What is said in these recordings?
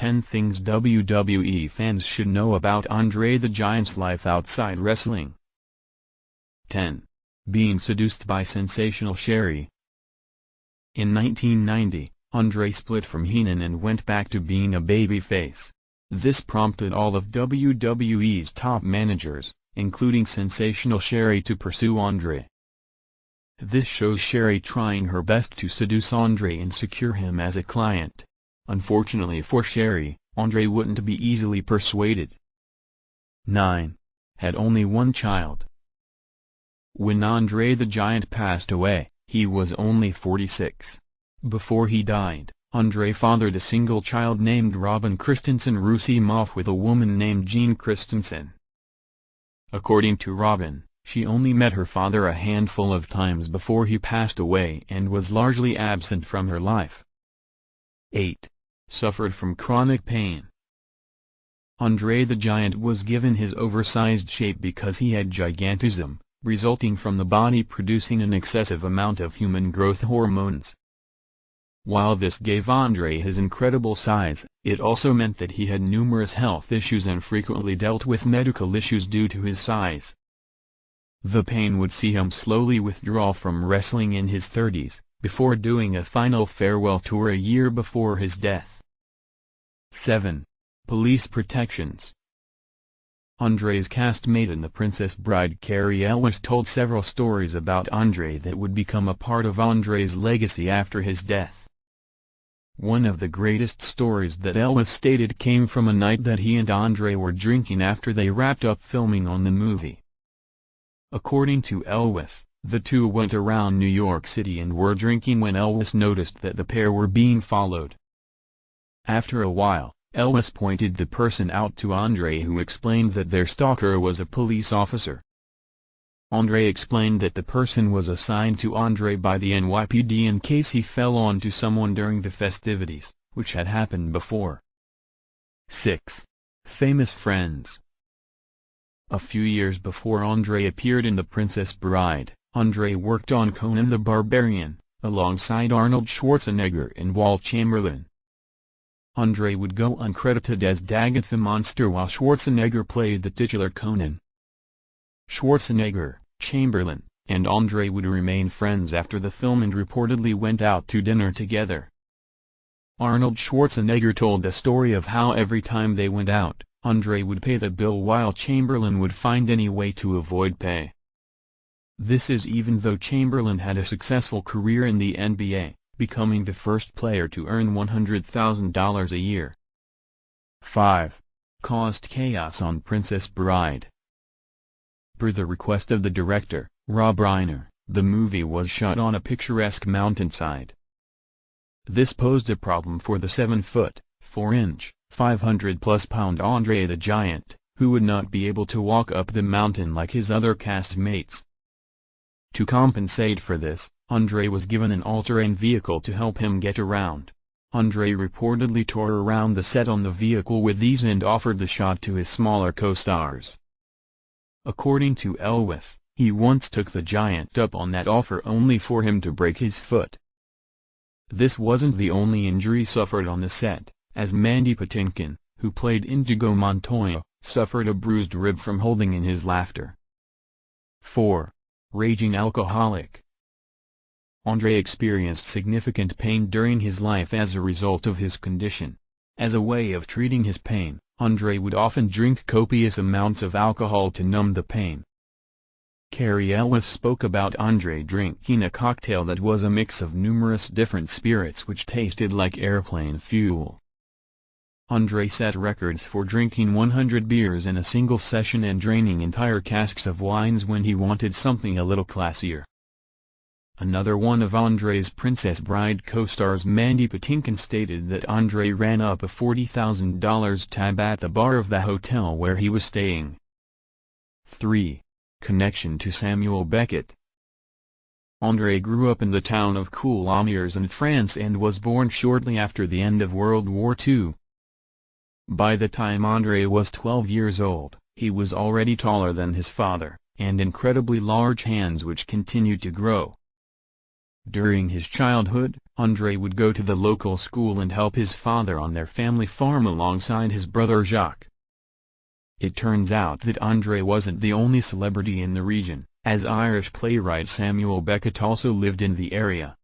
10 Things WWE Fans Should Know About Andre the Giant's Life Outside Wrestling. 10. Being seduced by Sensational Sherri. In 1990, Andre split from Heenan and went back to being a babyface. This prompted all of WWE's top managers, including Sensational Sherri, to pursue Andre. This shows Sherri trying her best to seduce Andre and secure him as a client. Unfortunately for Sherri, Andre wouldn't be easily persuaded. 9. Had only one child. When Andre the Giant passed away, he was only 46. Before he died, Andre fathered a single child named Robin Christensen Rusimov with a woman named Jean Christensen. According to Robin, she only met her father a handful of times before he passed away and was largely absent from her life. 8. Suffered from chronic pain. Andre the Giant was given his oversized shape because he had gigantism, resulting from the body producing an excessive amount of human growth hormones. While this gave Andre his incredible size, it also meant that he had numerous health issues and frequently dealt with medical issues due to his size. The pain would see him slowly withdraw from wrestling in his 30s, before doing a final farewell tour a year before his death. 7. Police protections. Andre's castmate in The Princess Bride Cary Elwes told several stories about Andre that would become a part of Andre's legacy after his death. One of the greatest stories that Elwes stated came from a night that he and Andre were drinking after they wrapped up filming on the movie. According to Elwes, the two went around New York City and were drinking when Elwes noticed that the pair were being followed. After a while, Elwes pointed the person out to Andre, who explained that their stalker was a police officer. Andre explained that the person was assigned to Andre by the NYPD in case he fell onto someone during the festivities, which had happened before. 6. Famous friends. A few years before Andre appeared in The Princess Bride, Andre worked on Conan the Barbarian, alongside Arnold Schwarzenegger and Walt Chamberlain. Andre would go uncredited as Daggett the Monster while Schwarzenegger played the titular Conan. Schwarzenegger, Chamberlain, and Andre would remain friends after the film and reportedly went out to dinner together. Arnold Schwarzenegger told the story of how every time they went out, Andre would pay the bill while Chamberlain would find any way to avoid pay. This is even though Chamberlain had a successful career in the NBA, becoming the first player to earn $100,000 a year. 5. Caused chaos on Princess Bride. Per the request of the director, Rob Reiner, the movie was shot on a picturesque mountainside. This posed a problem for the 7-foot, 4-inch, 500-plus-pound Andre the Giant, who would not be able to walk up the mountain like his other castmates. To compensate for this, Andre was given an all-terrain vehicle to help him get around. Andre reportedly tore around the set on the vehicle with ease and offered the shot to his smaller co-stars. According to Elwes, he once took the Giant up on that offer only for him to break his foot. This wasn't the only injury suffered on the set, as Mandy Patinkin, who played Indigo Montoya, suffered a bruised rib from holding in his laughter. 4. Raging alcoholic. Andre experienced significant pain during his life as a result of his condition. As a way of treating his pain, Andre would often drink copious amounts of alcohol to numb the pain. Cary Elwes spoke about Andre drinking a cocktail that was a mix of numerous different spirits which tasted like airplane fuel. Andre set records for drinking 100 beers in a single session and draining entire casks of wines when he wanted something a little classier. Another one of Andre's Princess Bride co-stars, Mandy Patinkin, stated that Andre ran up a $40,000 tab at the bar of the hotel where he was staying. 3. Connection to Samuel Beckett. Andre grew up in the town of Coulommiers in France and was born shortly after the end of World War II. By the time Andre was 12 years old, he was already taller than his father, and incredibly large hands which continued to grow. During his childhood, Andre would go to the local school and help his father on their family farm alongside his brother Jacques. It turns out that Andre wasn't the only celebrity in the region, as Irish playwright Samuel Beckett also lived in the area.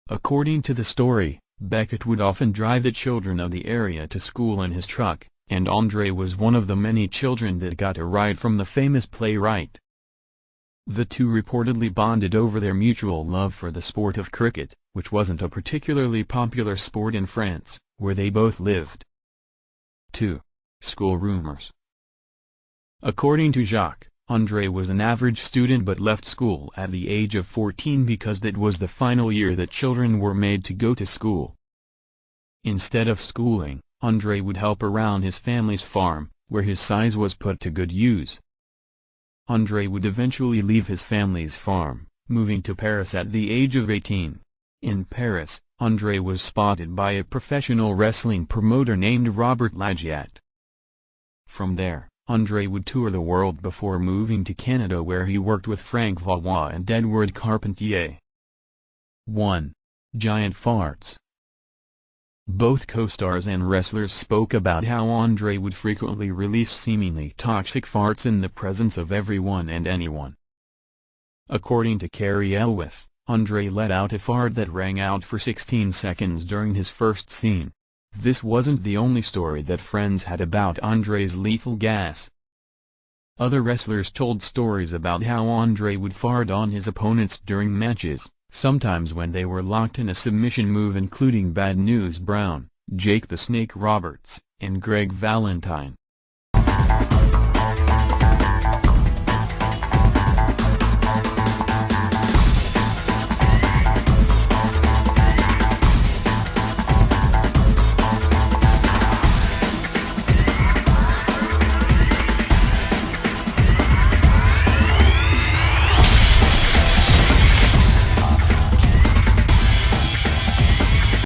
According to the story, Beckett would often drive the children of the area to school in his truck, and Andre was one of the many children that got a ride from the famous playwright. The two reportedly bonded over their mutual love for the sport of cricket, which wasn't a particularly popular sport in France, where they both lived. 2. School rumors. According to Jacques, Andre was an average student but left school at the age of 14 because that was the final year that children were made to go to school. Instead of schooling, Andre would help around his family's farm, where his size was put to good use. Andre would eventually leave his family's farm, moving to Paris at the age of 18. In Paris, Andre was spotted by a professional wrestling promoter named Robert Lagiat. From there, Andre would tour the world before moving to Canada where he worked with Frank Valois and Edward Carpentier. 1. Giant farts. Both co-stars and wrestlers spoke about how Andre would frequently release seemingly toxic farts in the presence of everyone and anyone. According to Carrie Elwes, Andre let out a fart that rang out for 16 seconds during his first scene. This wasn't the only story that friends had about Andre's lethal gas. Other wrestlers told stories about how Andre would fart on his opponents during matches, sometimes when they were locked in a submission move, including Bad News Brown, Jake the Snake Roberts, and Greg Valentine.